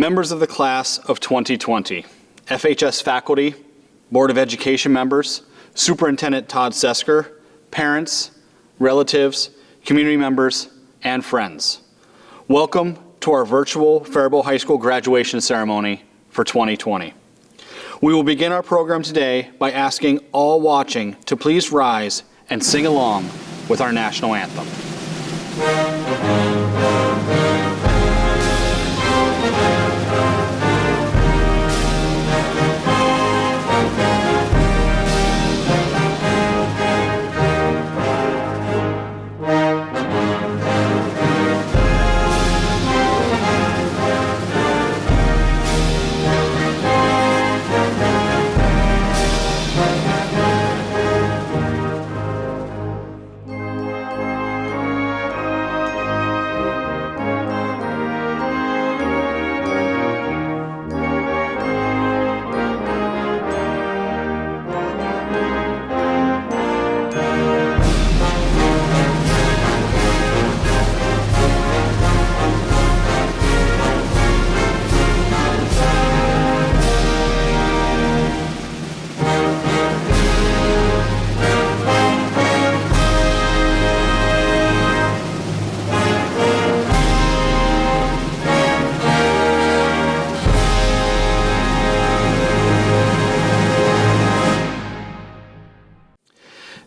members of the class of 2020, FHS faculty, Board of Education members, Superintendent Todd Sesker, parents, relatives, community members, and friends. Welcome to our virtual Faribault High School graduation ceremony for 2020. We will begin our program today by asking all watching to please rise and sing along with our national anthem.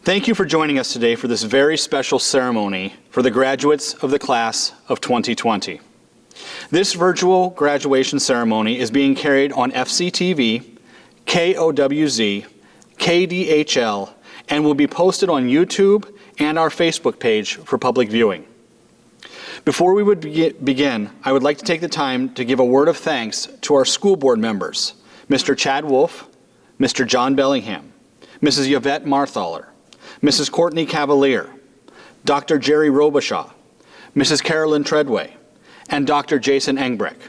Thank you for joining us today for this very special ceremony for the graduates of the class of 2020. This virtual graduation ceremony is being carried on FCTV, KOWZ, KDHL, and will be posted on YouTube and our Facebook page for public viewing. Before we would begin, I would like to take the time to give a word of thanks to our school board members, Mr. Chad Wolf, Mr. John Bellingham, Mrs. Yvette Marthaler, Mrs. Courtney Cavalier, Dr. Jerry Robichaud, Mrs. Carolyn Treadway, and Dr. Jason Engbrecht.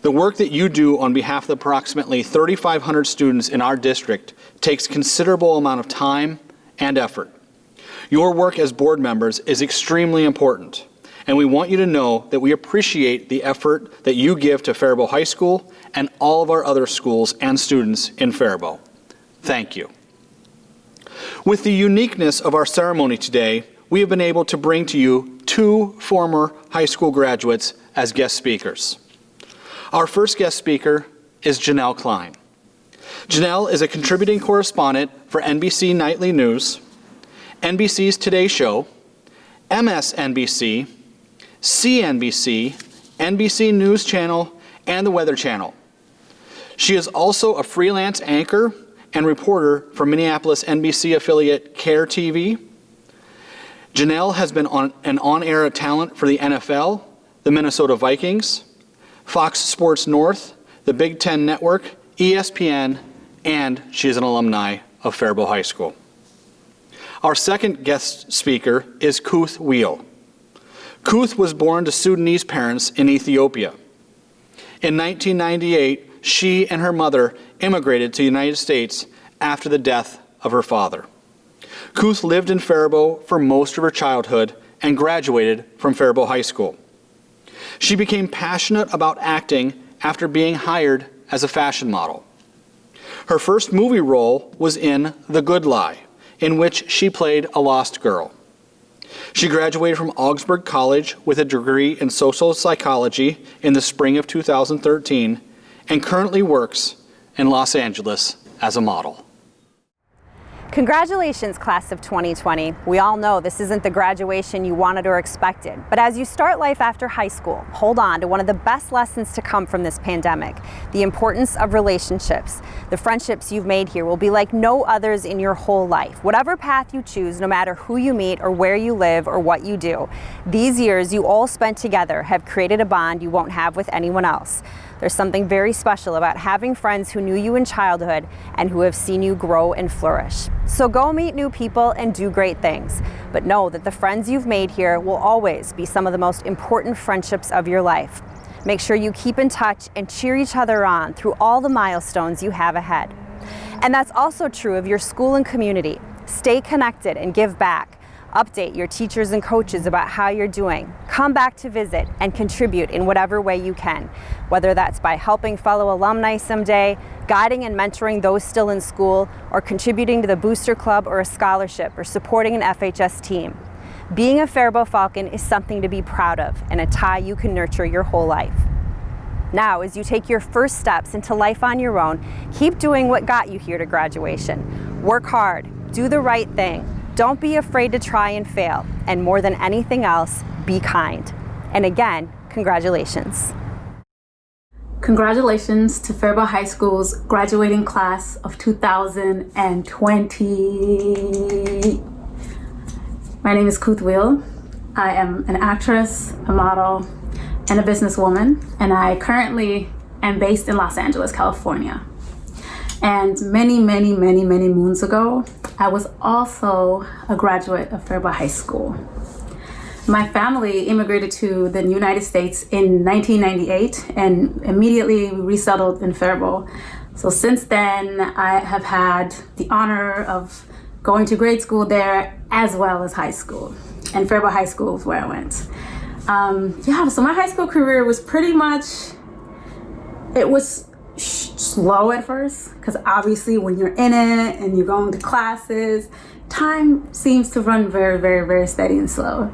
The work that you do on behalf of the approximately 3,500 students in our district takes considerable amount of time and effort. Your work as board members is extremely important, and we want you to know that we appreciate the effort that you give to Faribault High School and all of our other schools and students in Faribault. Thank you. With the uniqueness of our ceremony today, we have been able to bring to you two former high school graduates as guest speakers. Our first guest speaker is Janelle Klein. Janelle is a contributing correspondent for NBC Nightly News, NBC's Today Show, MSNBC, CNBC, NBC News Channel, and the Weather Channel. She is also a freelance anchor and reporter for Minneapolis NBC affiliate CARE TV. Janelle has been an on-air talent for the NFL, the Minnesota Vikings, Fox Sports North, the Big Ten Network, ESPN, and she is an alumni of Faribault High School. Our second guest speaker is Kuth Wheel. Kuth was born to Sudanese parents in Ethiopia. In 1998, she and her mother immigrated to the United States after the death of her father. Kuth lived in Faribault for most of her childhood and graduated from Faribault High School. She became passionate about acting after being hired as a fashion model. Her first movie role was in The Good Lie, in which she played a lost girl. She graduated from Augsburg College with a degree in social psychology in the spring of 2013 and currently works in Los Angeles as a model. Congratulations, class of 2020. We all know this isn't the graduation you wanted or expected, but as you start life after high school, hold on to one of the best lessons to come from this pandemic, the importance of relationships. The friendships you've made here will be like no others in your whole life. Whatever path you choose, no matter who you meet or where you live or what you do, these years you all spent together have created a bond you won't have with anyone else. There's something very special about having friends who knew you in childhood and who have seen you grow and flourish. So go meet new people and do great things. But know that the friends you've made here will always be some of the most important friendships of your life. Make sure you keep in touch and cheer each other on through all the milestones you have ahead. And that's also true of your school and community. Stay connected and give back. Update your teachers and coaches about how you're doing. Come back to visit and contribute in whatever way you can, whether that's by helping fellow alumni someday, guiding and mentoring those still in school, or contributing to the Booster Club or a scholarship, or supporting an FHS team. Being a Faribault Falcon is something to be proud of and a tie you can nurture your whole life. Now, as you take your first steps into life on your own, keep doing what got you here to graduation. Work hard, do the right thing. Don't be afraid to try and fail, and more than anything else, be kind. And again, congratulations. Congratulations to Faribault High School's graduating class of 2020. My name is Kuth Wheel. I am an actress, a model, and a businesswoman, and I currently am based in Los Angeles, California. And many moons ago, I was also a graduate of Faribault High School. My family immigrated to the United States in 1998 and immediately resettled in Faribault. So since then, I have had the honor of going to grade school there as well as high school. And Faribault High School is where I went. So my high school career was pretty much, it was slow at first, because obviously when you're in it and you're going to classes, time seems to run very steady and slow.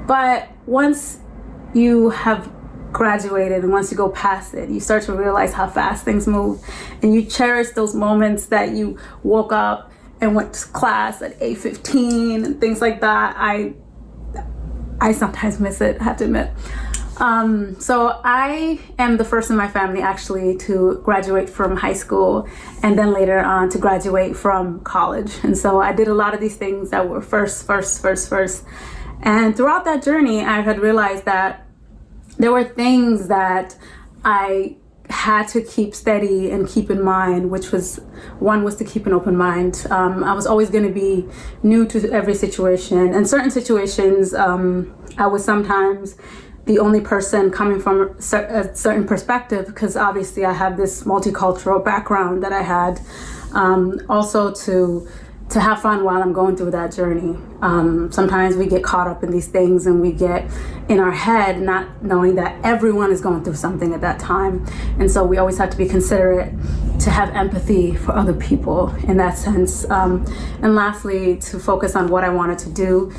But once you have graduated and once you go past it, you start to realize how fast things move, and you cherish those moments that you woke up and went to class at 8:15 and things like that. I sometimes miss it, I have to admit. So I am the first in my family actually to graduate from high school and then later on to graduate from college. And so I did a lot of these things that were first. And throughout that journey, I had realized that there were things that I had to keep steady and keep in mind, which was, one was to keep an open mind. I was always going to be new to every situation. And certain situations, I was sometimes the only person coming from a certain perspective, because obviously I have this multicultural background that I had. Also to have fun while I'm going through that journey. Sometimes we get caught up in these things and we get in our head not knowing that everyone is going through something at that time. And so we always have to be considerate, to have empathy for other people in that sense. And lastly, to focus on what I wanted to do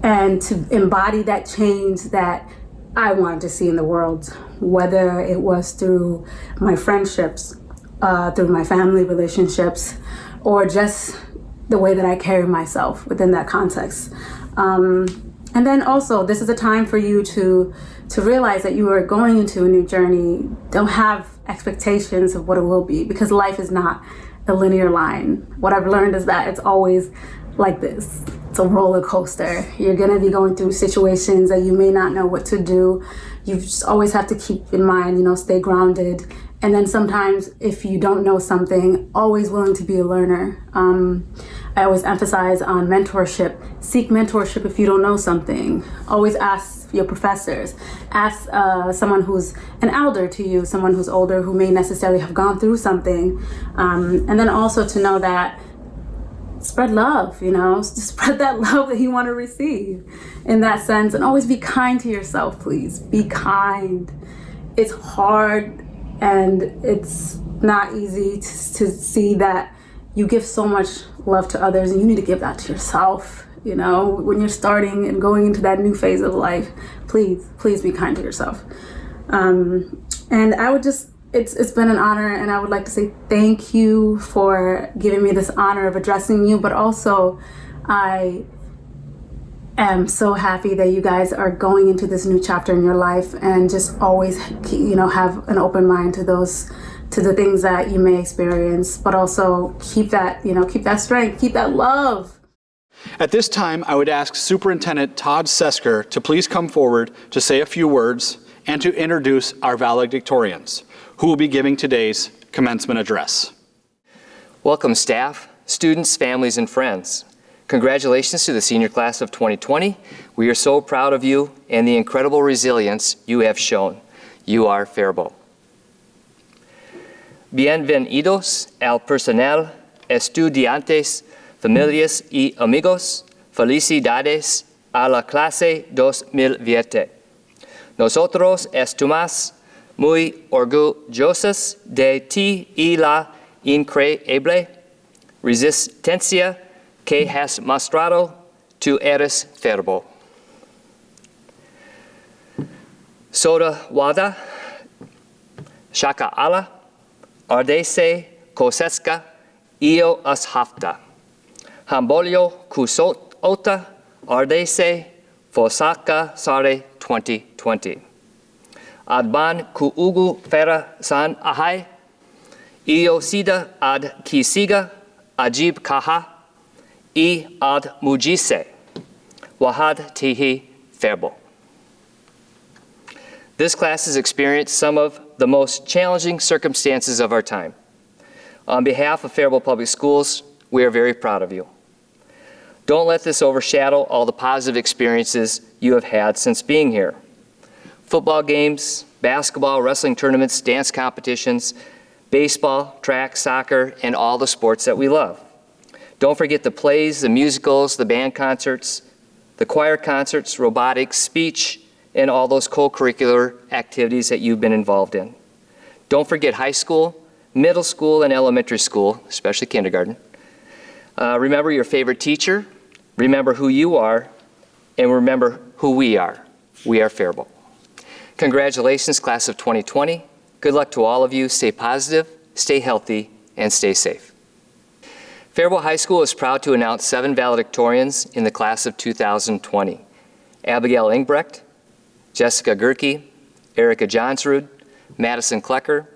and to embody that change that I wanted to see in the world, whether it was through my friendships, through my family relationships, or just the way that I carry myself within that context. And then also, this is a time for you to realize that you are going into a new journey. Don't have expectations of what it will be, because life is not a linear line. What I've learned is that it's always like this. It's a roller coaster. You're gonna be going through situations that you may not know what to do. You just always have to keep in mind, stay grounded. And then sometimes if you don't know something, always willing to be a learner. I always emphasize on mentorship. Seek mentorship if you don't know something. Always ask your professors. Ask someone who's an elder to you, someone who's older who may necessarily have gone through something. And then also to know that spread love, just spread that love that you want to receive in that sense. And always be kind to yourself, please. Be kind. It's hard and it's not easy to see that you give so much love to others and you need to give that to yourself. When you're starting and going into that new phase of life, please be kind to yourself. And I would just, it's been an honor, and I would like to say thank you for giving me this honor of addressing you, but also I am so happy that you guys are going into this new chapter in your life, and just always, have an open mind to the things that you may experience, but also keep that strength, keep that love. At this time, I would ask Superintendent Todd Sesker to please come forward to say a few words and to introduce our valedictorians, who will be giving today's commencement address. Welcome staff, students, families, and friends. Congratulations to the senior class of 2020. We are so proud of you and the incredible resilience you have shown. You are Faribault. Bienvenidos al personal, estudiantes, familias y amigos Felicidades a la clase 2020. Nosotros estamos muy orgullosos de ti y la increíble resistencia que has mostrado. Tú eres Faribault. Soda wada, shaka ala, ardese koseska, io ashafta. Hambolio kusot ota, ardese fosaka sare 2020. Adban ku ugu fera san ahai, io sida ad kisiga, ajib kaha, I ad mujise, wahad tihi Faribault. This class has experienced some of the most challenging circumstances of our time. On behalf of Faribault Public Schools, we are very proud of you. Don't let this overshadow all the positive experiences you have had since being here. Football games, basketball, wrestling tournaments, dance competitions, baseball, track, soccer, and all the sports that we love. Don't forget the plays, the musicals, the band concerts, the choir concerts, robotics, speech, and all those co-curricular activities that you've been involved in. Don't forget high school, middle school, and elementary school, especially kindergarten. Remember your favorite teacher, remember who you are, and remember who we are. We are Faribault. Congratulations, class of 2020. Good luck to all of you. Stay positive, stay healthy, and stay safe. Faribault High School is proud to announce 7 valedictorians in the class of 2020. Abigail Ingbrecht, Jessica Gerke, Erica Johnsrud, Madison Klecker,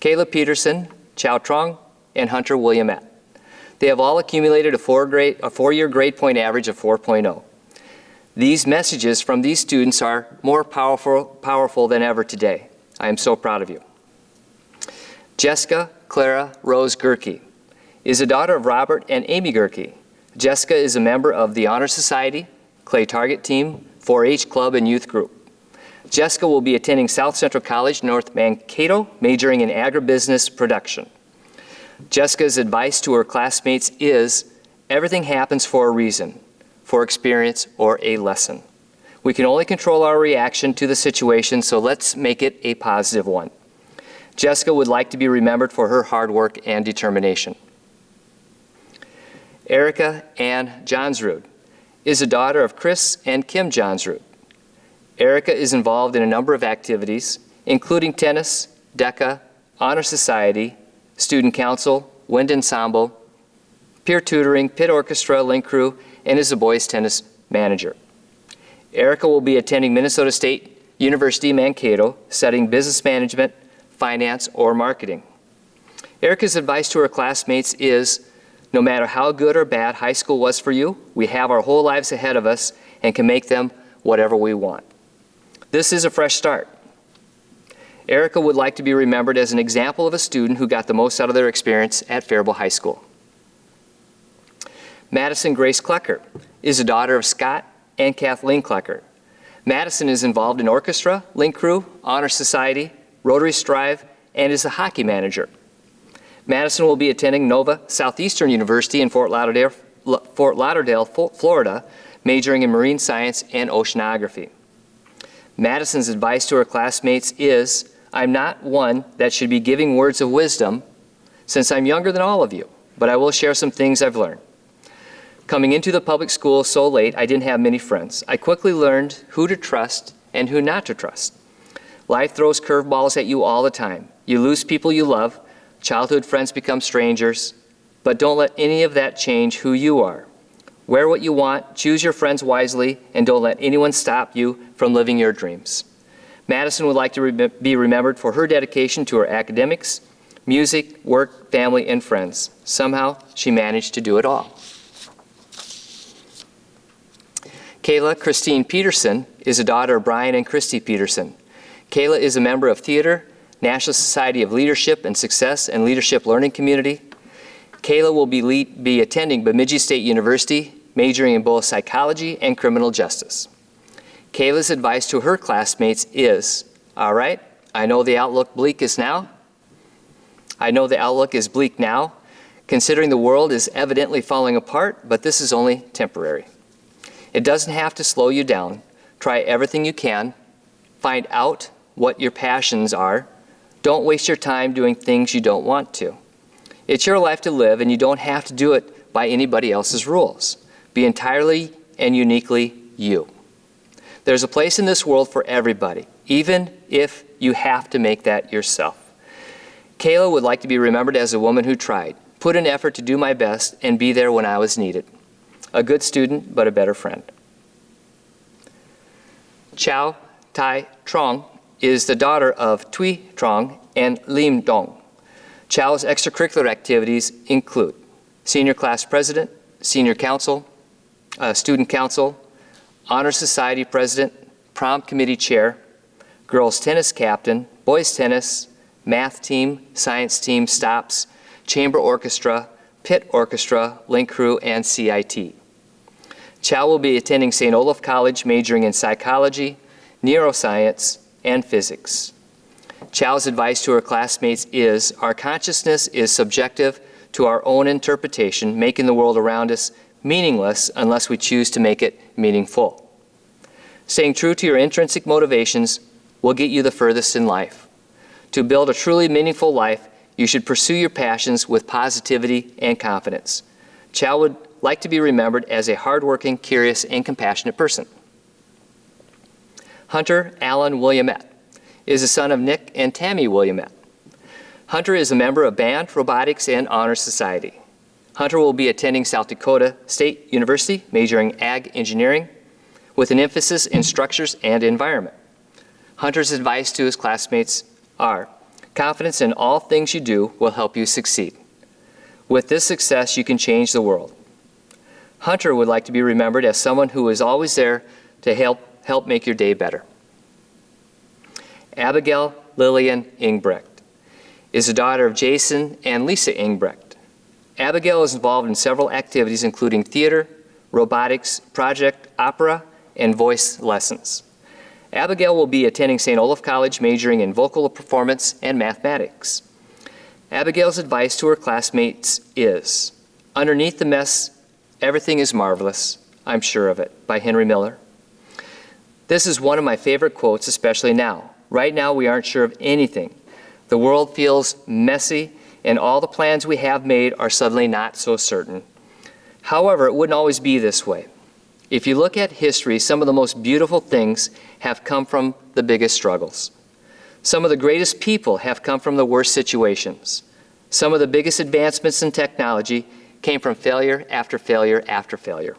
Kayla Peterson, Chow Trong, and Hunter Williamette. They have all accumulated a four-year grade point average of 4.0. These messages from these students are more powerful than ever today. I am so proud of you. Jessica Clara Rose Gerke is a daughter of Robert and Amy Gerke. Jessica is a member of the Honor Society, Clay Target Team, 4-H Club, and Youth Group. Jessica will be attending South Central College, North Mankato, majoring in agribusiness production. Jessica's advice to her classmates is, everything happens for a reason, for experience, or a lesson. We can only control our reaction to the situation, so let's make it a positive one. Jessica would like to be remembered for her hard work and determination. Erica Ann Johnsrud is a daughter of Chris and Kim Johnsrud. Erica is involved in a number of activities, including tennis, DECA, Honor Society, Student Council, Wind Ensemble, peer tutoring, pit orchestra, link crew, and is a boys tennis manager. Erica will be attending Minnesota State University Mankato, studying business management, finance, or marketing. Erica's advice to her classmates is, no matter how good or bad high school was for you, we have our whole lives ahead of us and can make them whatever we want. This is a fresh start. Erica would like to be remembered as an example of a student who got the most out of their experience at Faribault High School. Madison Grace Klecker is a daughter of Scott and Kathleen Klecker. Madison is involved in orchestra, link crew, Honor Society, Rotary Strive, and is a hockey manager. Madison will be attending Nova Southeastern University in Fort Lauderdale, Florida, majoring in marine science and oceanography. Madison's advice to her classmates is, I'm not one that should be giving words of wisdom since I'm younger than all of you, but I will share some things I've learned. Coming into the public school so late, I didn't have many friends. I quickly learned who to trust and who not to trust. Life throws curveballs at you all the time. You lose people you love, childhood friends become strangers, but don't let any of that change who you are. Wear what you want, choose your friends wisely, and don't let anyone stop you from living your dreams. Madison would like to be remembered for her dedication to her academics, music, work, family, and friends. Somehow, she managed to do it all. Kayla Christine Peterson is a daughter of Brian and Christy Peterson. Kayla is a member of theater, National Society of Leadership and Success and Leadership Learning Community. Kayla will be attending Bemidji State University, majoring in both psychology and criminal justice. Kayla's advice to her classmates is, all right, I know the outlook is bleak now, considering the world is evidently falling apart, but this is only temporary. It doesn't have to slow you down. Try everything you can. Find out what your passions are. Don't waste your time doing things you don't want to. It's your life to live, and you don't have to do it by anybody else's rules. Be entirely and uniquely you. There's a place in this world for everybody, even if you have to make that yourself. Kayla would like to be remembered as a woman who tried, put in effort to do my best, and be there when I was needed. A good student, but a better friend. Chow Tai Trong is the daughter of Thuy Trong and Lim Dong. Chow's extracurricular activities include senior class president, senior council, student council, honor society president, prom committee chair, girls tennis captain, boys tennis, math team, science team, stops, chamber orchestra, pit orchestra, link crew, and CIT. Chow will be attending St. Olaf College, majoring in psychology, neuroscience, and physics. Chow's advice to her classmates is, our consciousness is subjective to our own interpretation, making the world around us meaningless unless we choose to make it meaningful. Staying true to your intrinsic motivations will get you the furthest in life. To build a truly meaningful life, you should pursue your passions with positivity and confidence. Chow would like to be remembered as a hardworking, curious, and compassionate person. Hunter Allen Williamette is the son of Nick and Tammy Williamette. Hunter is a member of Band, Robotics, and Honor Society. Hunter will be attending South Dakota State University, majoring ag engineering, with an emphasis in structures and environment. Hunter's advice to his classmates are, confidence in all things you do will help you succeed. With this success, you can change the world. Hunter would like to be remembered as someone who is always there to help make your day better. Abigail Lillian Ingbrecht is the daughter of Jason and Lisa Ingbrecht. Abigail is involved in several activities including theater, robotics, project, opera, and voice lessons. Abigail will be attending St. Olaf College, majoring in vocal performance and mathematics. Abigail's advice to her classmates is, underneath the mess, everything is marvelous, I'm sure of it, by Henry Miller. This is one of my favorite quotes, especially now. Right now, we aren't sure of anything. The world feels messy, and all the plans we have made are suddenly not so certain. However, it wouldn't always be this way. If you look at history, some of the most beautiful things have come from the biggest struggles. Some of the greatest people have come from the worst situations. Some of the biggest advancements in technology came from failure after failure after failure.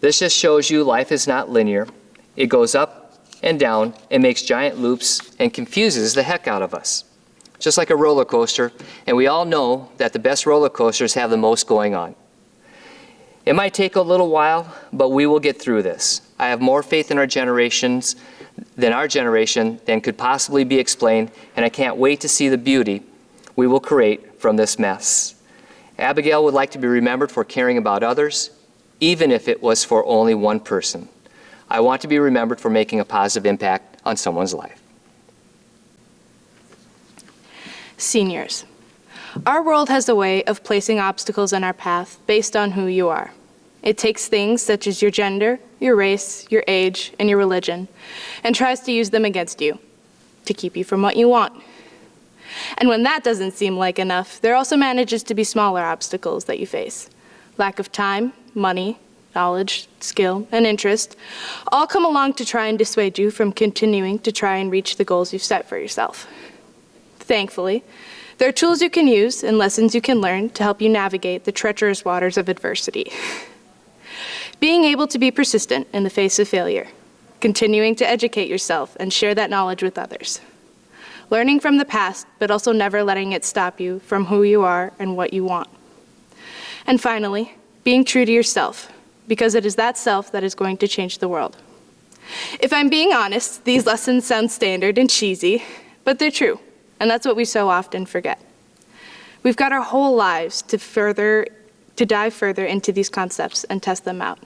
This just shows you life is not linear. It goes up and down and makes giant loops and confuses the heck out of us. Just like a roller coaster, and we all know that the best roller coasters have the most going on. It might take a little while, but we will get through this. I have more faith in our generation than could possibly be explained, and I can't wait to see the beauty we will create from this mess. Abigail would like to be remembered for caring about others, even if it was for only one person. I want to be remembered for making a positive impact on someone's life. Seniors. Our world has a way of placing obstacles in our path based on who you are. It takes things such as your gender, your race, your age, and your religion, and tries to use them against you to keep you from what you want. And when that doesn't seem like enough, there also manages to be smaller obstacles that you face. Lack of time, money, knowledge, skill, and interest all come along to try and dissuade you from continuing to try and reach the goals you've set for yourself. Thankfully, there are tools you can use and lessons you can learn to help you navigate the treacherous waters of adversity. Being able to be persistent in the face of failure, continuing to educate yourself and share that knowledge with others. Learning from the past, but also never letting it stop you from who you are and what you want. And finally, being true to yourself, because it is that self that is going to change the world. If I'm being honest, these lessons sound standard and cheesy, but they're true, and that's what we so often forget. We've got our whole lives to dive further into these concepts and test them out.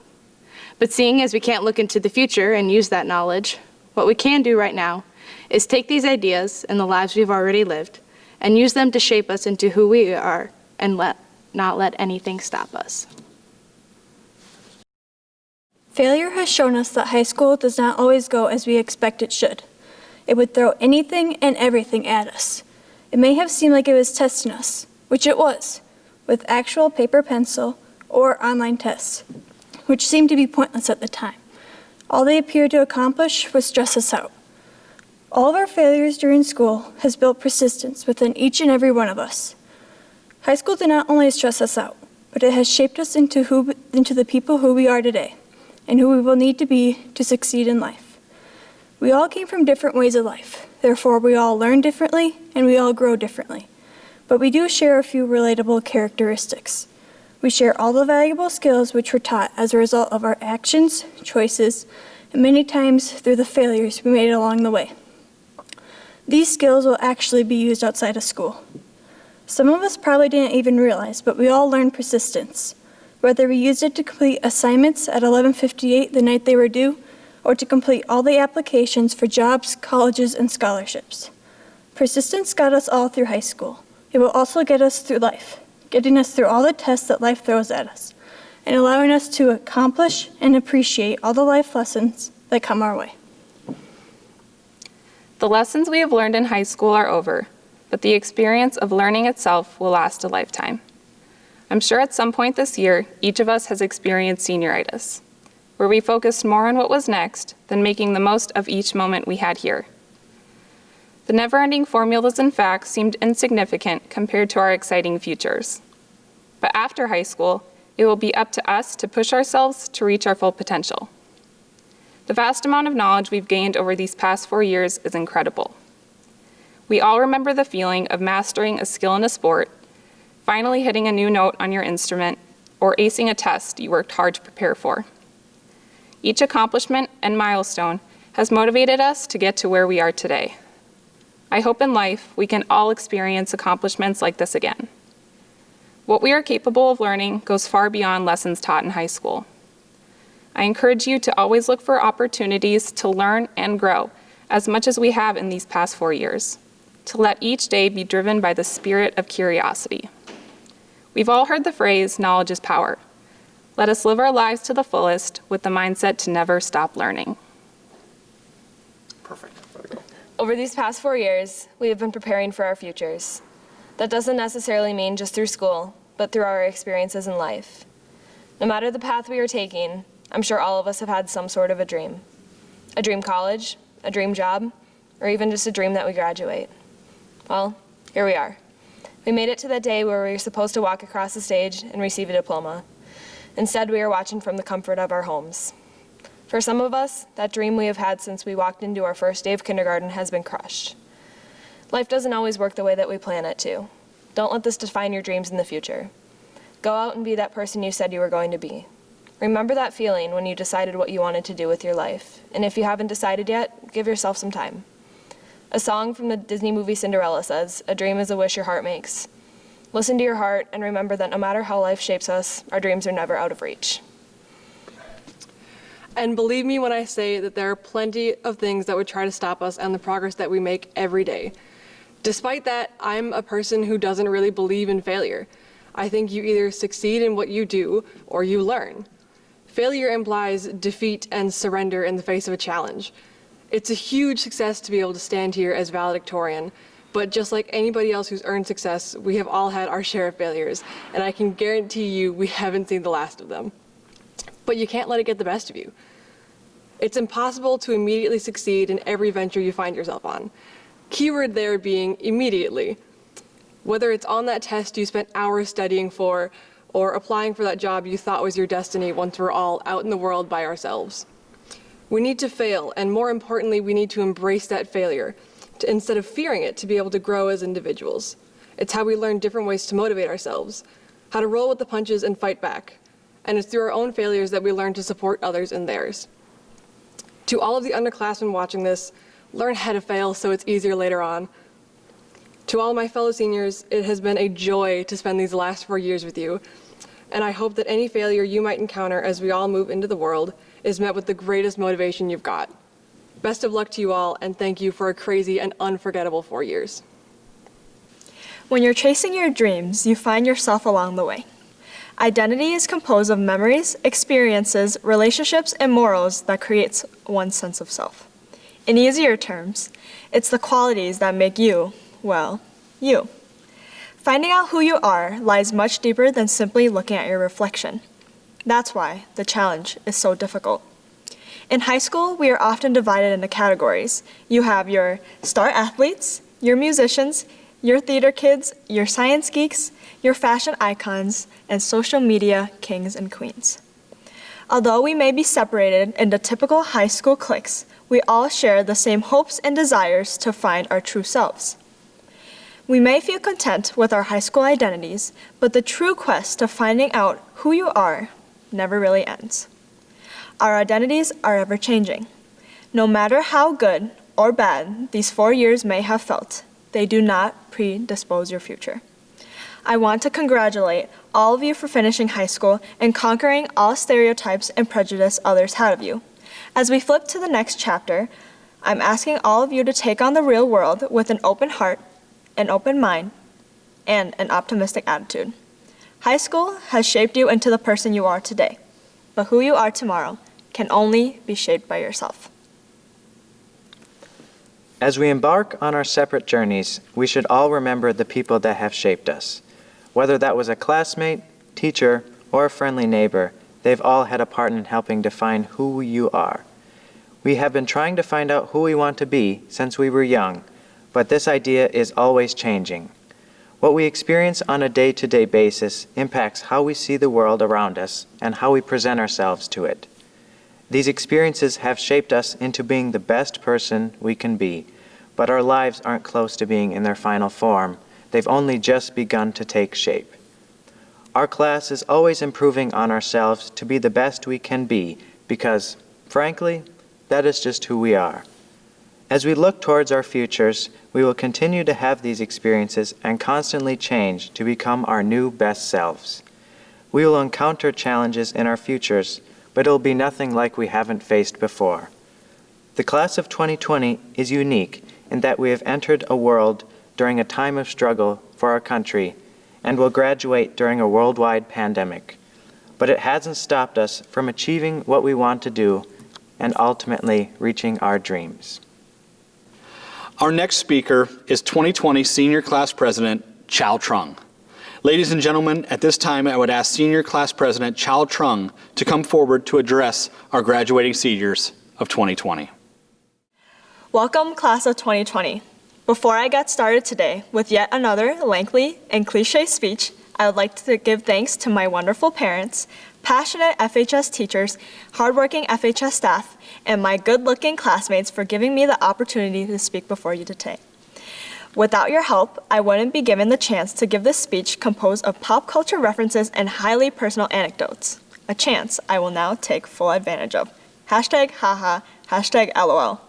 But seeing as we can't look into the future and use that knowledge, what we can do right now is take these ideas and the lives we've already lived and use them to shape us into who we are and not let anything stop us. Failure has shown us that high school does not always go as we expect it should. It would throw anything and everything at us. It may have seemed like it was testing us, which it was, with actual paper pencil or online tests, which seemed to be pointless at the time. All they appeared to accomplish was stress us out. All of our failures during school has built persistence within each and every one of us. High school did not only stress us out, but it has shaped us into the people who we are today, and who we will need to be to succeed in life. We all came from different ways of life, therefore we all learn differently and we all grow differently. But we do share a few relatable characteristics. We share all the valuable skills which were taught as a result of our actions, choices, and many times through the failures we made along the way. These skills will actually be used outside of school. Some of us probably didn't even realize, but we all learned persistence. Whether we used it to complete assignments at 11:58 the night they were due, or to complete all the applications for jobs, colleges, and scholarships. Persistence got us all through high school. It will also get us through life, getting us through all the tests that life throws at us, and allowing us to accomplish and appreciate all the life lessons that come our way. The lessons we have learned in high school are over, but the experience of learning itself will last a lifetime. I'm sure at some point this year, each of us has experienced senioritis, where we focused more on what was next than making the most of each moment we had here. The never-ending formulas and facts seemed insignificant compared to our exciting futures. But after high school, it will be up to us to push ourselves to reach our full potential. The vast amount of knowledge we've gained over these past 4 years is incredible. We all remember the feeling of mastering a skill in a sport, finally hitting a new note on your instrument, or acing a test you worked hard to prepare for. Each accomplishment and milestone has motivated us to get to where we are today. I hope in life we can all experience accomplishments like this again. What we are capable of learning goes far beyond lessons taught in high school. I encourage you to always look for opportunities to learn and grow as much as we have in these past 4 years, to let each day be driven by the spirit of curiosity. We've all heard the phrase, knowledge is power. Let us live our lives to the fullest with the mindset to never stop learning. Perfect. Over these past 4 years, we have been preparing for our futures. That doesn't necessarily mean just through school, but through our experiences in life. No matter the path we are taking, I'm sure all of us have had some sort of a dream. A dream college, a dream job, or even just a dream that we graduate. Well, here we are. We made it to that day where we were supposed to walk across the stage and receive a diploma. Instead, we are watching from the comfort of our homes. For some of us, that dream we have had since we walked into our first day of kindergarten has been crushed. Life doesn't always work the way that we plan it to. Don't let this define your dreams in the future. Go out and be that person you said you were going to be. Remember that feeling when you decided what you wanted to do with your life. And if you haven't decided yet, give yourself some time. A song from the Disney movie Cinderella says, "A dream is a wish your heart makes." Listen to your heart and remember that no matter how life shapes us, our dreams are never out of reach. And believe me when I say that there are plenty of things that would try to stop us and the progress that we make every day. Despite that, I'm a person who doesn't really believe in failure. I think you either succeed in what you do or you learn. Failure implies defeat and surrender in the face of a challenge. It's a huge success to be able to stand here as valedictorian, but just like anybody else who's earned success, we have all had our share of failures, and I can guarantee you we haven't seen the last of them. But you can't let it get the best of you. It's impossible to immediately succeed in every venture you find yourself on. Keyword there being immediately. Whether it's on that test you spent hours studying for, or applying for that job you thought was your destiny once we're all out in the world by ourselves. We need to fail, and more importantly, we need to embrace that failure, instead of fearing it, to be able to grow as individuals. It's how we learn different ways to motivate ourselves, how to roll with the punches and fight back. And it's through our own failures that we learn to support others in theirs. To all of the underclassmen watching this, learn how to fail so it's easier later on. To all of my fellow seniors, it has been a joy to spend these last 4 years with you. And I hope that any failure you might encounter as we all move into the world is met with the greatest motivation you've got. Best of luck to you all, and thank you for a crazy and unforgettable 4 years. When you're chasing your dreams, you find yourself along the way. Identity is composed of memories, experiences, relationships, and morals that creates one's sense of self. In easier terms, it's the qualities that make you, well, you. Finding out who you are lies much deeper than simply looking at your reflection. That's why the challenge is so difficult. In high school, we are often divided into categories. You have your star athletes, your musicians, your theater kids, your science geeks, your fashion icons, and social media kings and queens. Although we may be separated into typical high school cliques, we all share the same hopes and desires to find our true selves. We may feel content with our high school identities, but the true quest to finding out who you are never really ends. Our identities are ever changing. No matter how good or bad these 4 years may have felt, they do not predispose your future. I want to congratulate all of you for finishing high school and conquering all stereotypes and prejudice others had of you. As we flip to the next chapter, I'm asking all of you to take on the real world with an open heart, an open mind, and an optimistic attitude. High school has shaped you into the person you are today, but who you are tomorrow can only be shaped by yourself. As we embark on our separate journeys, we should all remember the people that have shaped us. Whether that was a classmate, teacher, or a friendly neighbor, they've all had a part in helping define who you are. We have been trying to find out who we want to be since we were young, but this idea is always changing. What we experience on a day-to-day basis impacts how we see the world around us and how we present ourselves to it. These experiences have shaped us into being the best person we can be, but our lives aren't close to being in their final form. They've only just begun to take shape. Our class is always improving on ourselves to be the best we can be because, frankly, that is just who we are. As we look towards our futures, we will continue to have these experiences and constantly change to become our new best selves. We will encounter challenges in our futures, but it'll be nothing like we haven't faced before. The class of 2020 is unique in that we have entered a world during a time of struggle for our country and will graduate during a worldwide pandemic. But it hasn't stopped us from achieving what we want to do and ultimately reaching our dreams. Our next speaker is 2020 Senior Class President Chow Trung. Ladies and gentlemen, at this time I would ask Senior Class President Chow Trung to come forward to address our graduating seniors of 2020. Welcome, class of 2020. Before I get started today with yet another lengthy and cliche speech, I would like to give thanks to my wonderful parents, passionate FHS teachers, hardworking FHS staff, and my good-looking classmates for giving me the opportunity to speak before you today. Without your help, I wouldn't be given the chance to give this speech composed of pop culture references and highly personal anecdotes, a chance I will now take full advantage of. #haha, #LOL.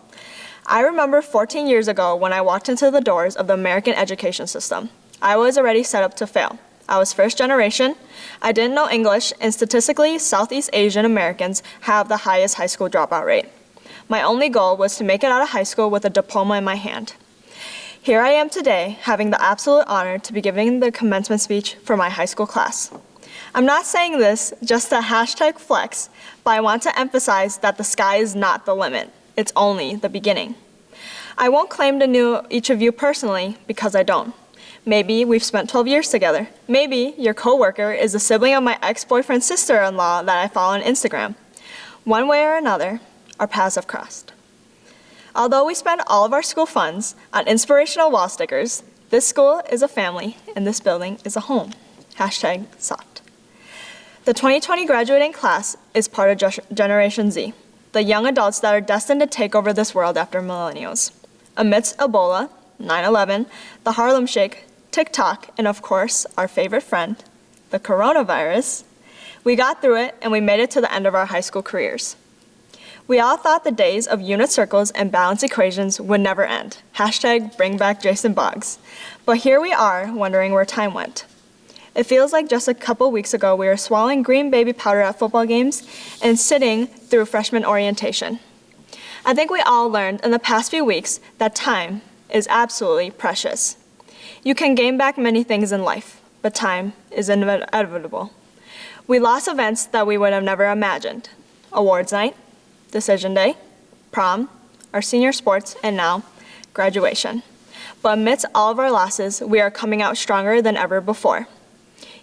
I remember 14 years ago when I walked into the doors of the American education system. I was already set up to fail. I was first generation, I didn't know English, and statistically, Southeast Asian Americans have the highest high school dropout rate. My only goal was to make it out of high school with a diploma in my hand. Here I am today, having the absolute honor to be giving the commencement speech for my high school class. I'm not saying this just to #flex, but I want to emphasize that the sky is not the limit. It's only the beginning. I won't claim to know each of you personally because I don't. Maybe we've spent 12 years together. Maybe your coworker is a sibling of my ex-boyfriend's sister-in-law that I follow on Instagram. One way or another, our paths have crossed. Although we spend all of our school funds on inspirational wall stickers, this school is a family and this building is a home. #soft. The 2020 graduating class is part of Generation Z, the young adults that are destined to take over this world after millennials. Amidst Ebola, 9/11, the Harlem Shake, TikTok, and of course, our favorite friend, the coronavirus, we got through it and we made it to the end of our high school careers. We all thought the days of unit circles and balance equations would never end. #bring back Jason Boggs. But here we are, wondering where time went. It feels like just a couple weeks ago we were swallowing green baby powder at football games and sitting through freshman orientation. I think we all learned in the past few weeks that time is absolutely precious. You can gain back many things in life, but time is inevitable. We lost events that we would have never imagined. Awards night, decision day, prom, our senior sports, and now graduation. But amidst all of our losses, we are coming out stronger than ever before.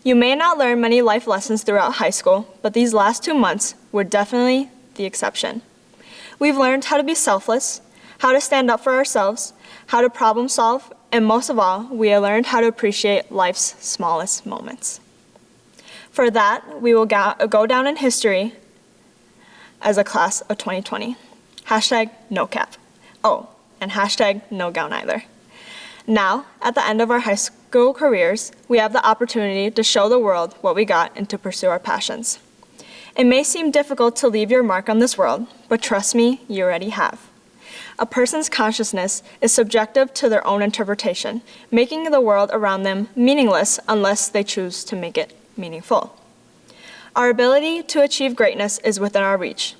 You may not learn many life lessons throughout high school, but these last 2 months were definitely the exception. We've learned how to be selfless, how to stand up for ourselves, how to problem solve, and most of all, we have learned how to appreciate life's smallest moments. For that, we will go down in history as a class of 2020. Hashtag no cap. Oh, and hashtag no gown either. Now, at the end of our high school careers, we have the opportunity to show the world what we got and to pursue our passions. It may seem difficult to leave your mark on this world, but trust me, you already have. A person's consciousness is subjective to their own interpretation, making the world around them meaningless unless they choose to make it meaningful. Our ability to achieve greatness is within our reach,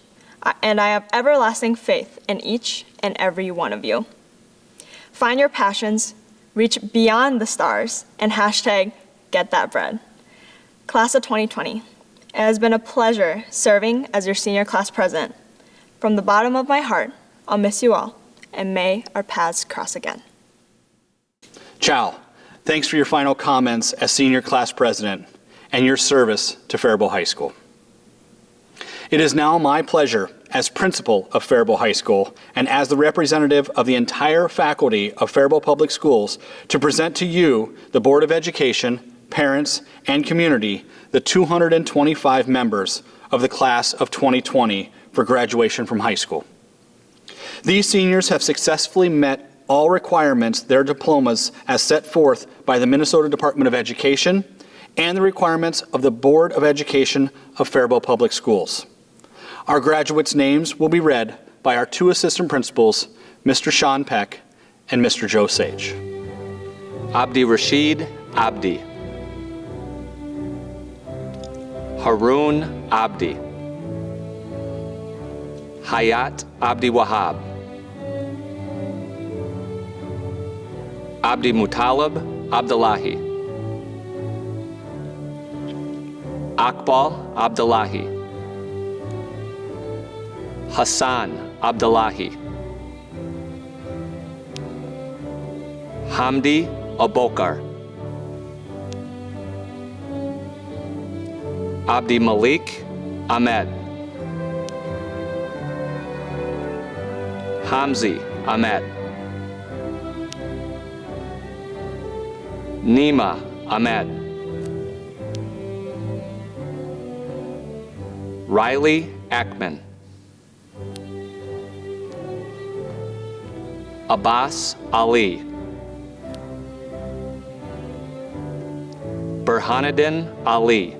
and I have everlasting faith in each and every one of you. Find your passions, reach beyond the stars, and hashtag get that bread. Class of 2020, it has been a pleasure serving as your senior class president. From the bottom of my heart, I'll miss you all, and may our paths cross again. Chow, thanks for your final comments as senior class president and your service to Faribault High School. It is now my pleasure as principal of Faribault High School and as the representative of the entire faculty of Faribault Public Schools to present to you, the Board of Education, parents, and community, the 225 members of the class of 2020 for graduation from high school. These seniors have successfully met all requirements, their diplomas as set forth by the Minnesota Department of Education and the requirements of the Board of Education of Faribault Public Schools. Our graduates' names will be read by our two assistant principals, Mr. Sean Peck and Mr. Joe Sage. Abdi Rashid Abdi. Haroon Abdi. Hayat Abdi Wahab. Abdi Mutalib Abdullahi. Akbal Abdullahi. Hassan Abdullahi. Hamdi Abokar. Abdi Malik Ahmed. Hamzi Ahmed. Nima Ahmed. Riley Ackman. Abbas Ali. Burhanuddin Ali.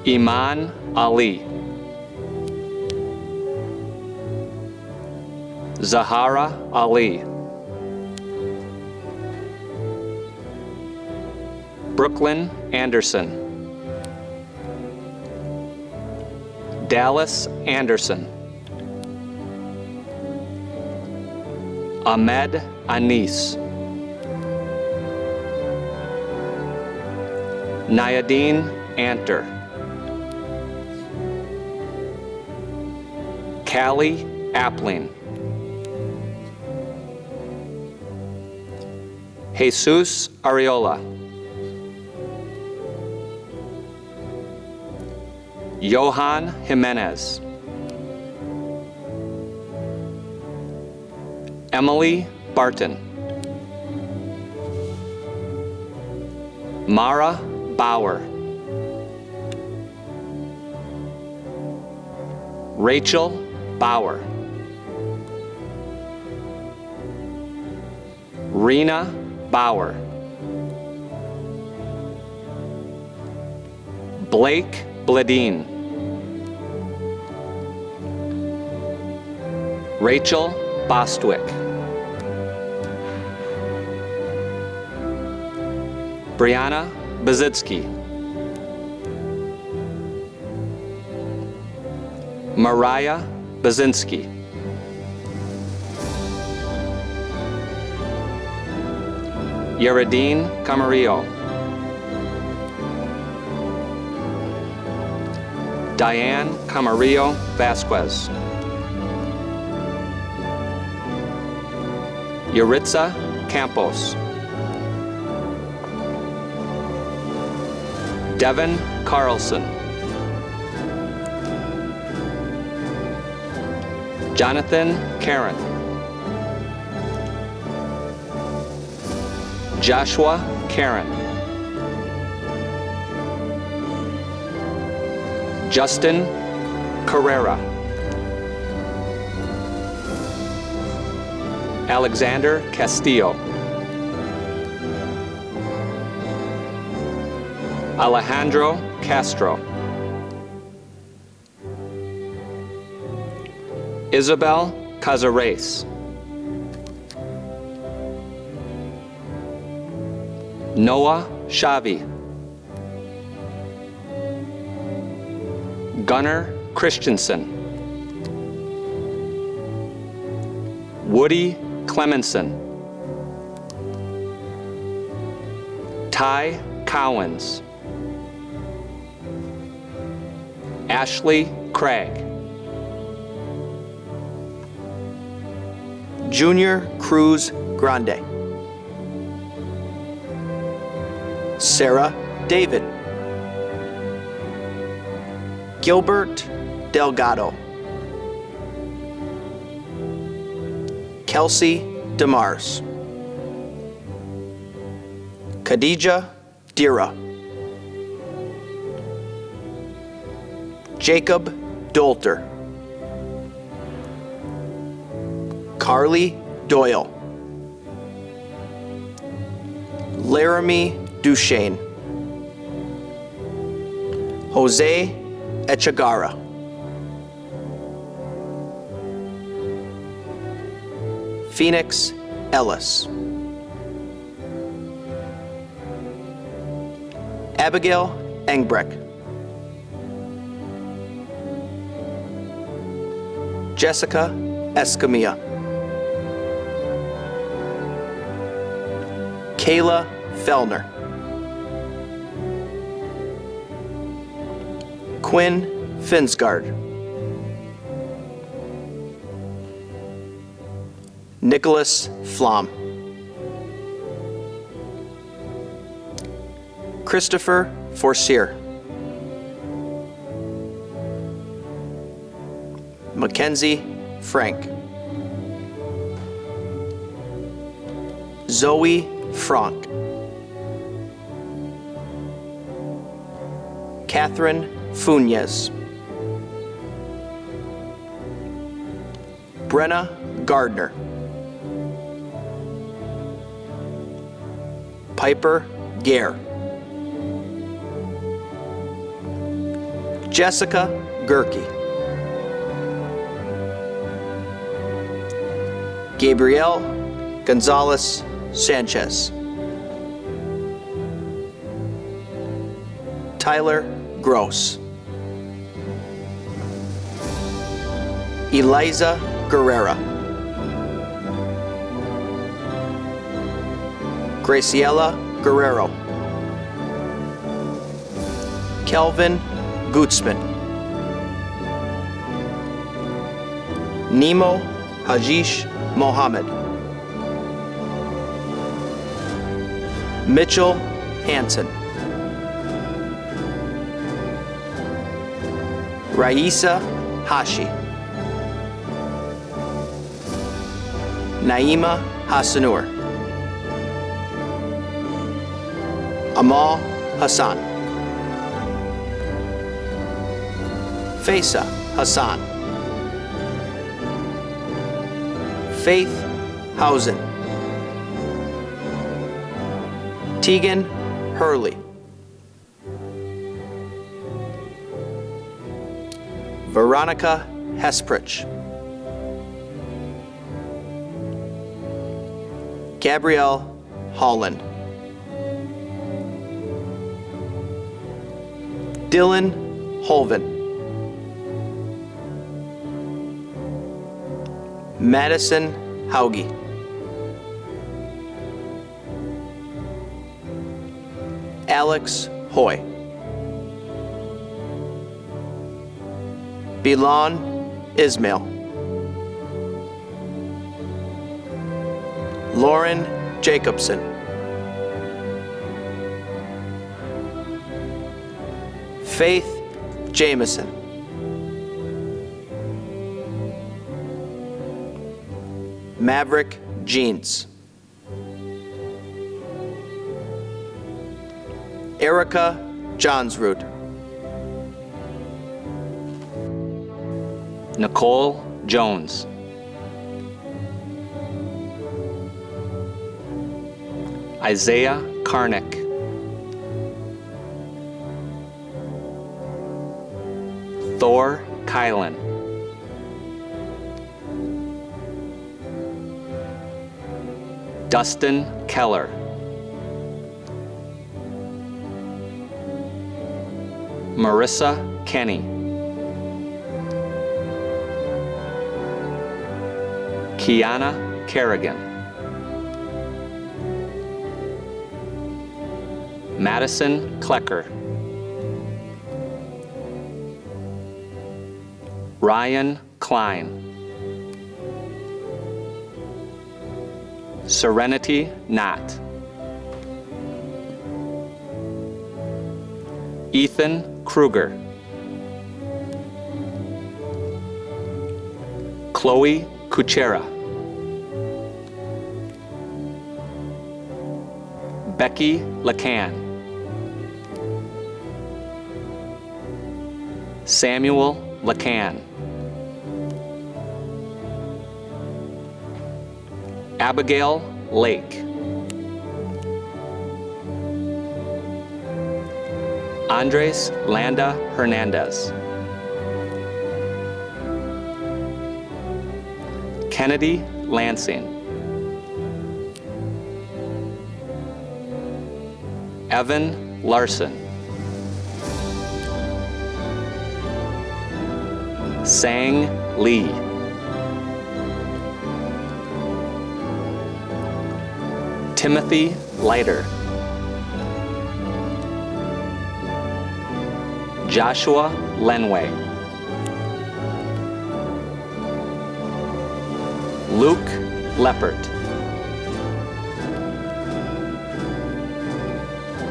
Iman Ali. Zahara Ali. Brooklyn Anderson. Dallas Anderson. Ahmed Anis. Nyadine Anter. Callie Appling. Jesus Ariola. Johan Jimenez. Emily Barton. Mara Bauer. Rachel Bauer. Rena Bauer. Blake Bledeen. Rachel Bostwick. Brianna Bazitsky. Mariah Bazinski. Yaradine Camarillo. Diane Camarillo Vasquez. Yuritsa Campos. Devin Carlson. Jonathan Karen. Joshua Karen. Justin Carrera. Alexander Castillo. Alejandro Castro. Isabel Cazares. Noah Shavi. Gunnar Christensen. Woody Clemenson. Ty Cowens. Ashley Craig. Junior Cruz Grande. Sarah David. Gilbert Delgado. Kelsey DeMars. Khadija Dira. Jacob Dolter. Carly Doyle. Laramie Duchesne. Jose Echagara. Phoenix Ellis. Abigail Engbrecht. Jessica Escamilla. Kayla Fellner. Quinn Finsgard. Nicholas Flom. Christopher Forcier. Mackenzie Frank. Zoe Frank. Catherine Funes. Brenna Gardner. Piper Gare. Jessica Gerke. Gabrielle Gonzalez Sanchez. Tyler Gross. Eliza Guerrera. Graciela Guerrero. Kelvin Gutzman. Nemo Hajish Mohammed. Mitchell Hansen. Raisa Hashi. Naima Hassanur. Amal Hassan. Faisa Hassan. Faith Hausen. Tegan Hurley. Veronica Hesprich. Gabrielle Holland. Dylan Holven. Madison Hauge. Alex Hoy. Bilal Ismail. Lauren Jacobson. Faith Jameson. Maverick Jeans. Erica Johnsrud. Nicole Jones. Isaiah Karnick. Thor Kylan. Dustin Keller. Marissa Kenny. Kiana Kerrigan. Madison Klecker. Ryan Klein. Serenity Knott. Ethan Kruger. Chloe Kuchera. Becky Lacan. Samuel Lacan. Abigail Lake. Andres Landa Hernandez. Kennedy Lansing. Evan Larson. Sang Lee. Timothy Leiter. Joshua Lenway. Luke Leppert.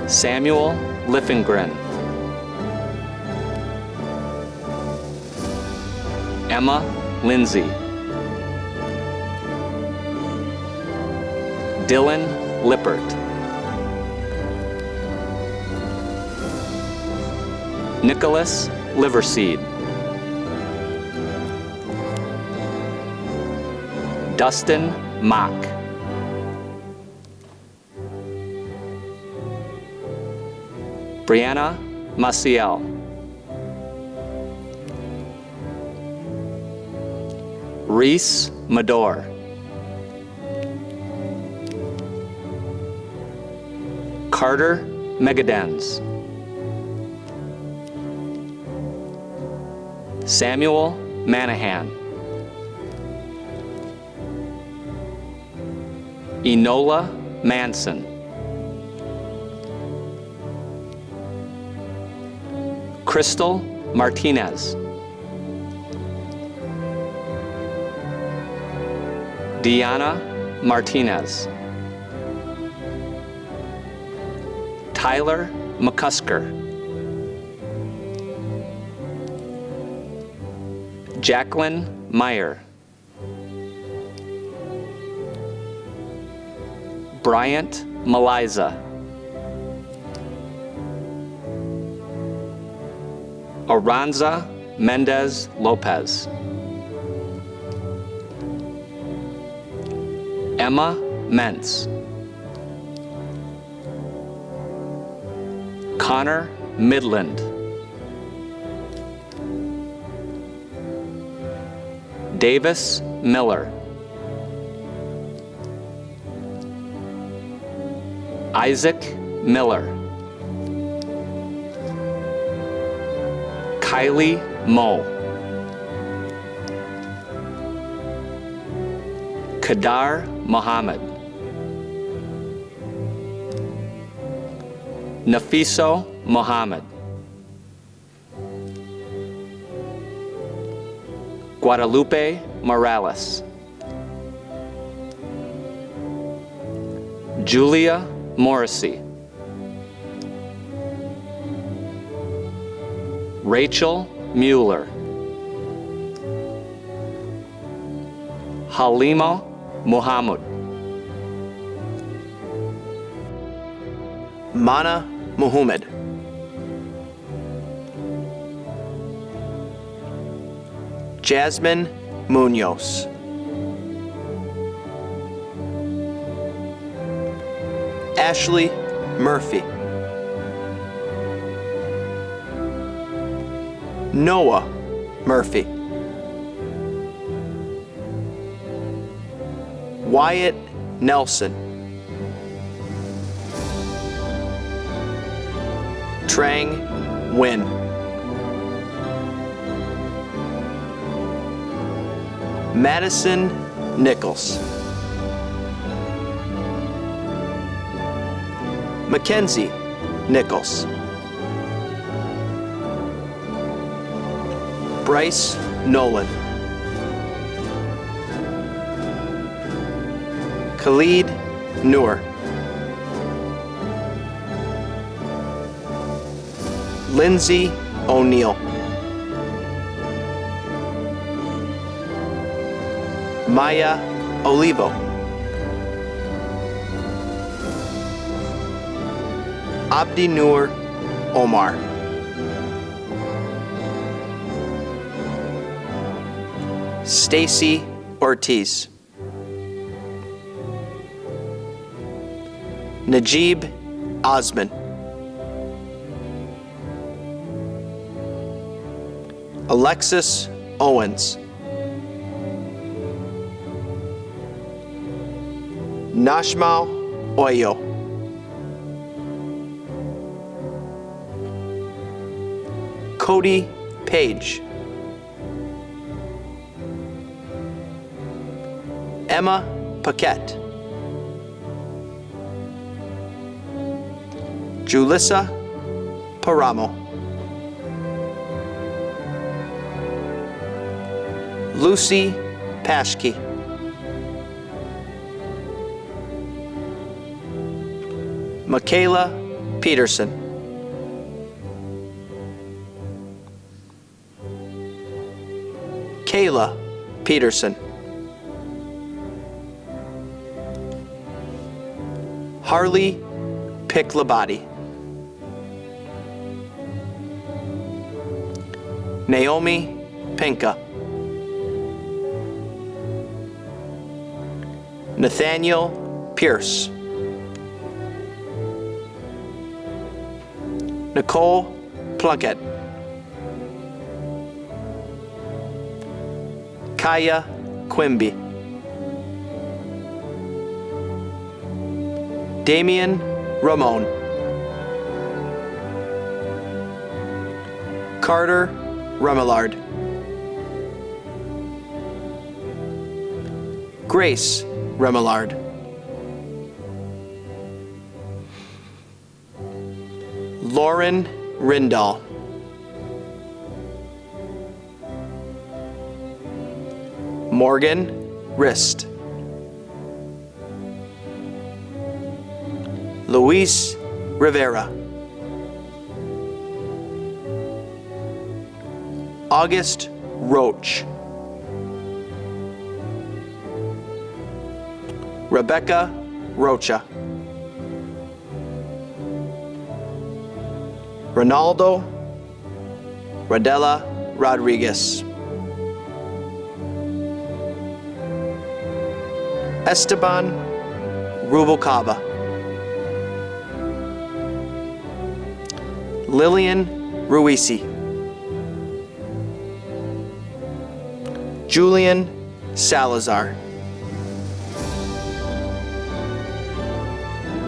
Samuel Liffengren. Emma Lindsay. Dylan Lippert. Nicholas Liverseed. Dustin Mock. Brianna Maciel. Reese Mador. Carter Megadens. Samuel Manahan. Enola Manson. Crystal Martinez. Deanna Martinez. Tyler McCusker. Jacqueline Meyer. Bryant Maliza. Aranza Mendez Lopez. Emma Mentz. Connor Midland. Davis Miller. Isaac Miller. Kylie Moe. Kadar Mohammed. Nafiso Mohammed. Guadalupe Morales. Julia Morrissey. Rachel Mueller. Halima Muhammad. Mana Muhammad. Jasmine Munoz. Ashley Murphy. Noah Murphy. Wyatt Nelson. Trang Nguyen. Madison Nichols. Mackenzie Nichols. Bryce Nolan. Khalid Noor. Lindsay O'Neill. Maya Olivo. Abdi Noor Omar. Stacy Ortiz. Najib Osman. Alexis Owens. Nashmal Oyo. Cody Page. Emma Paquette. Julissa Paramo. Lucy Paschke. Michaela Peterson. Kayla Peterson. Harley Piklabati. Naomi Pinka. Nathaniel Pierce. Nicole Plunkett. Kaya Quimby. Damian Ramon. Carter Remillard. Grace Remillard. Lauren Rindall. Morgan Rist. Luis Rivera. August Roach. Rebecca Rocha. Ronaldo Radella Rodriguez. Esteban Rubalcaba. Lillian Ruisi. Julian Salazar.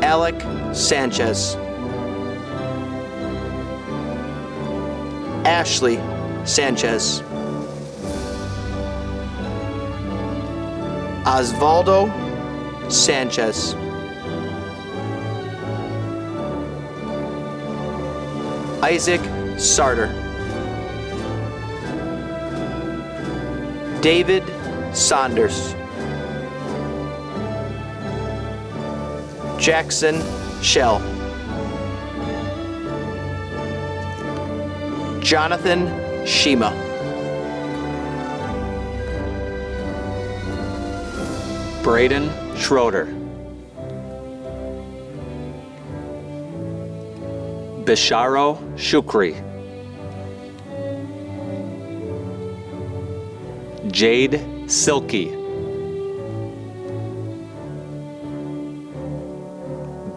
Alec Sanchez. Ashley Sanchez. Osvaldo Sanchez. Isaac Sarter. David Saunders. Jackson Shell. Jonathan Shima. Braden Schroeder. Bisharo Shukri. Jade Silky.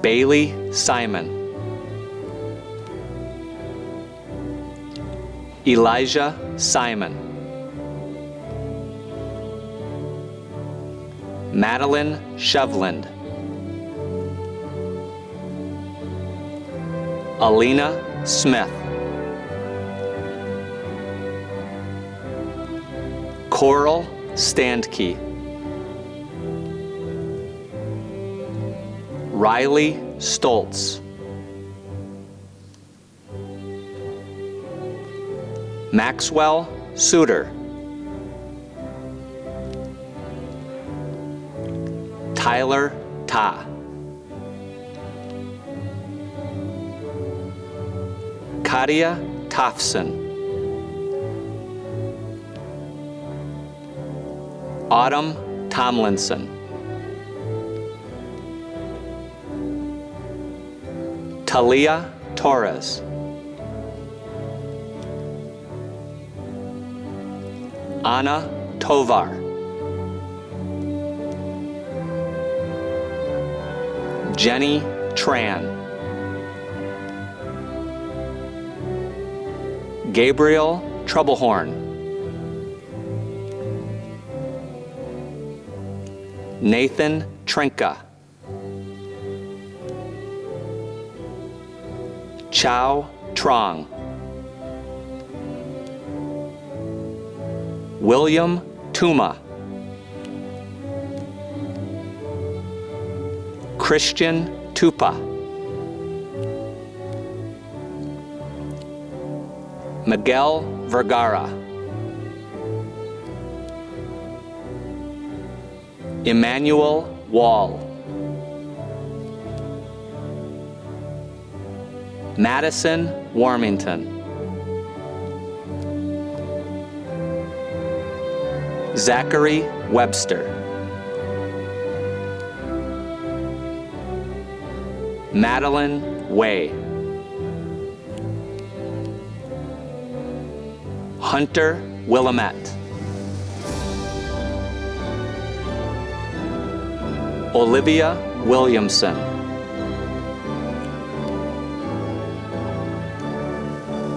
Bailey Simon. Elijah Simon. Madeline Shevland. Alina Smith. Coral Standkey. Riley Stoltz. Maxwell Suter. Tyler Ta. Kadia Tofson. Autumn Tomlinson. Talia Torres. Anna Tovar. Jenny Tran. Gabriel Troublehorn. Nathan Trinka. Chow Trong. William Tuma. Christian Tupa. Miguel Vergara. Emmanuel Wall. Madison Warmington. Zachary Webster. Madeline Way. Hunter Willamette. Olivia Williamson.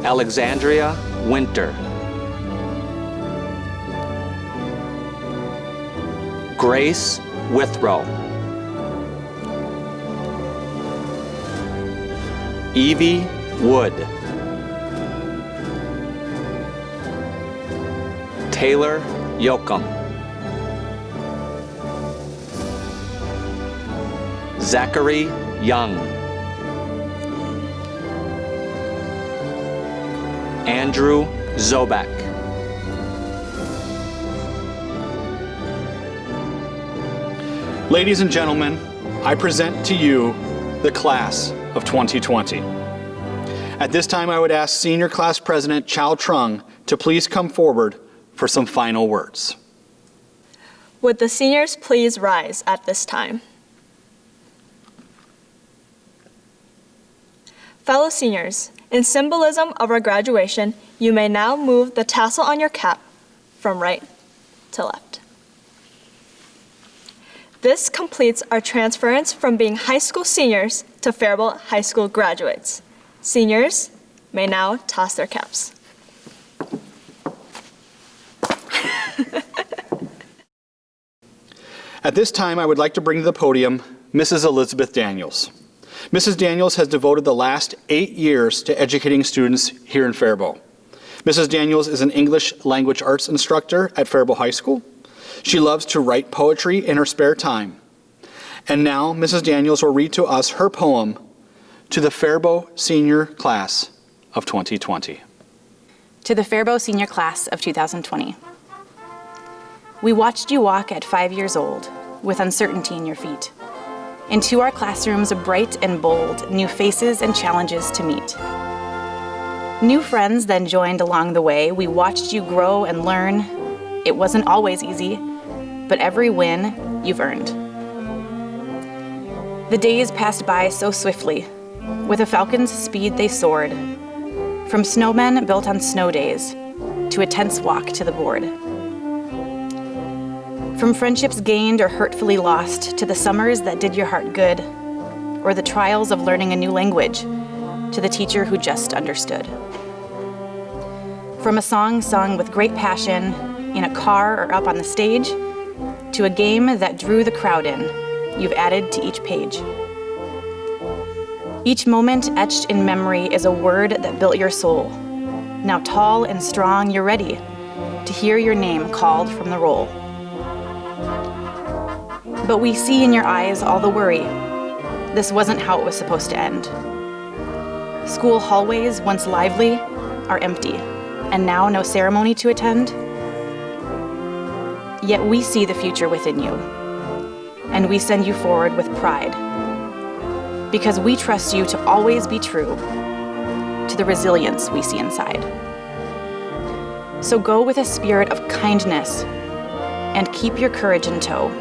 Alexandria Winter. Grace Withrow. Evie Wood. Taylor Yoakum. Zachary Young. Andrew Zobak. Ladies and gentlemen, I present to you the class of 2020. At this time, I would ask Senior Class President Chow Trung to please come forward for some final words. Would the seniors please rise at this time? Fellow seniors, in symbolism of our graduation, you may now move the tassel on your cap from right to left. This completes our transference from being high school seniors to Faribault High School graduates. Seniors may now toss their caps. At this time, I would like to bring to the podium Mrs. Elizabeth Daniels. Mrs. Daniels has devoted the last 8 years to educating students here in Faribault. Mrs. Daniels is an English language arts instructor at Faribault High School. She loves to write poetry in her spare time. And now, Mrs. Daniels will read to us her poem, To the Faribault Senior Class of 2020. To the Faribault Senior Class of 2020. We watched you walk at 5 years old, with uncertainty in your feet, into our classrooms bright and bold, new faces and challenges to meet. New friends then joined along the way. We watched you grow and learn. It wasn't always easy, but every win you've earned. The days passed by so swiftly. With a falcon's speed they soared, from snowmen built on snow days to a tense walk to the board. From friendships gained or hurtfully lost to the summers that did your heart good, or the trials of learning a new language to the teacher who just understood. From a song sung with great passion in a car or up on the stage, to a game that drew the crowd in, you've added to each page. Each moment etched in memory is a word that built your soul. Now tall and strong, you're ready to hear your name called from the roll. But we see in your eyes all the worry. This wasn't how it was supposed to end. School hallways, once lively, are empty, and now no ceremony to attend. Yet we see the future within you, and we send you forward with pride, because we trust you to always be true to the resilience we see inside. So go with a spirit of kindness and keep your courage in tow.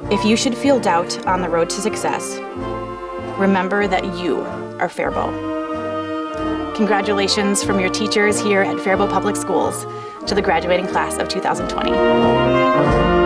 If you should feel doubt on the road to success, remember that you are Faribault. Congratulations from your teachers here at Faribault Public Schools to the graduating class of 2020.